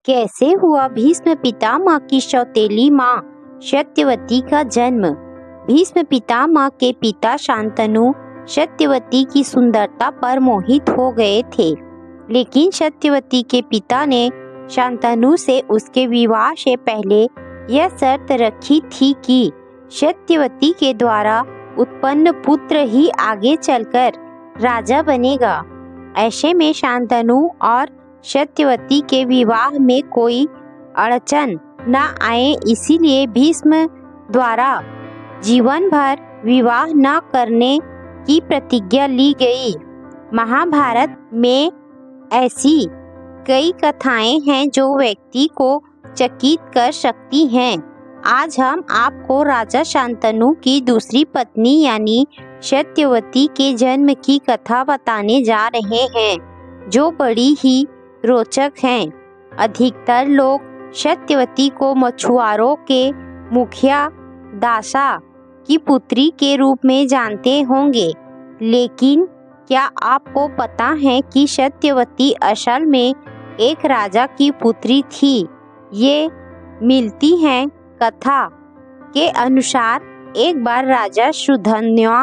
कैसे हुआ भीष्म पितामह की सौतेली माँ सत्यवती का जन्म। भीष्म पितामह के पिता शांतनु सत्यवती की सुंदरता पर मोहित हो गए थे, लेकिन सत्यवती के पिता ने शांतनु से उसके विवाह से पहले यह शर्त रखी थी कि सत्यवती के द्वारा उत्पन्न पुत्र ही आगे चलकर राजा बनेगा। ऐसे में शांतनु और सत्यवती के विवाह में कोई अड़चन न आए, इसीलिए भीष्म द्वारा जीवन भर विवाह न करने की प्रतिज्ञा ली गई। महाभारत में ऐसी कई कथाएं हैं जो व्यक्ति को चकित कर सकती हैं। आज हम आपको राजा शांतनु की दूसरी पत्नी यानी सत्यवती के जन्म की कथा बताने जा रहे हैं, जो बड़ी ही रोचक हैं। अधिकतर लोग सत्यवती को मछुआरों के मुखिया दासा की पुत्री के रूप में जानते होंगे, लेकिन क्या आपको पता है कि सत्यवती असल में एक राजा की पुत्री थी। ये मिलती है कथा के अनुसार एक बार राजा सुधन्वा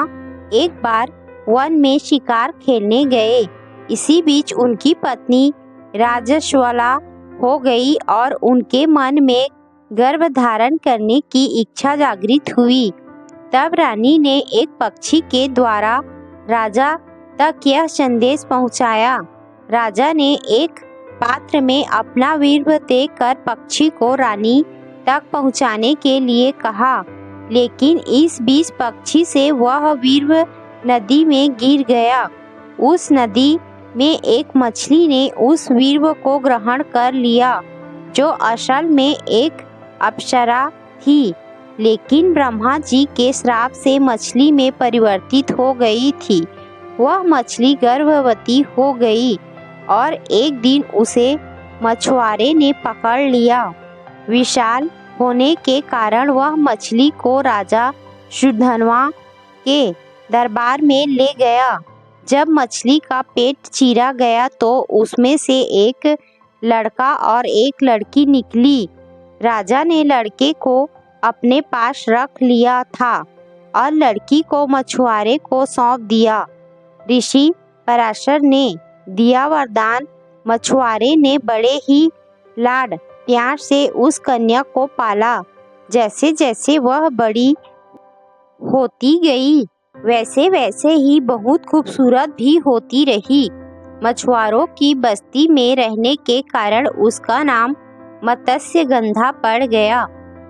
एक बार वन में शिकार खेलने गए। इसी बीच उनकी पत्नी राजस्वला हो गई और उनके मन में गर्भ धारण करने की इच्छा जागृत हुई। तब रानी ने एक पक्षी के द्वारा राजा तक यह संदेश पहुंचाया। राजा ने एक पात्र में अपना वीर्य देकर पक्षी को रानी तक पहुंचाने के लिए कहा, लेकिन इस बीच पक्षी से वह वीर्य नदी में गिर गया। उस नदी में एक मछली ने उस वीर्य को ग्रहण कर लिया, जो असल में एक अप्सरा थी, लेकिन ब्रह्मा जी के श्राप से मछली में परिवर्तित हो गई थी। वह मछली गर्भवती हो गई और एक दिन उसे मछुआरे ने पकड़ लिया। विशाल होने के कारण वह मछली को राजा सुधन्वा के दरबार में ले गया। जब मछली का पेट चीरा गया तो उसमें से एक लड़का और एक लड़की निकली। राजा ने लड़के को अपने पास रख लिया था और लड़की को मछुआरे को सौंप दिया। ऋषि पराशर ने दिया वरदान। मछुआरे ने बड़े ही लाड प्यार से उस कन्या को पाला। जैसे जैसे वह बड़ी होती गई, वैसे वैसे ही बहुत खूबसूरत भी होती रही। मछुआरों की बस्ती में रहने के कारण उसका नाम मत्स्यगंधा पड़ गया।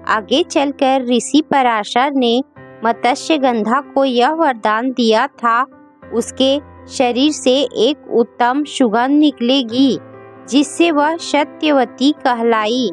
आगे चलकर ऋषि पराशर ने मत्स्यगंधा को यह वरदान दिया था, उसके शरीर से एक उत्तम सुगंध निकलेगी, जिससे वह सत्यवती कहलाई।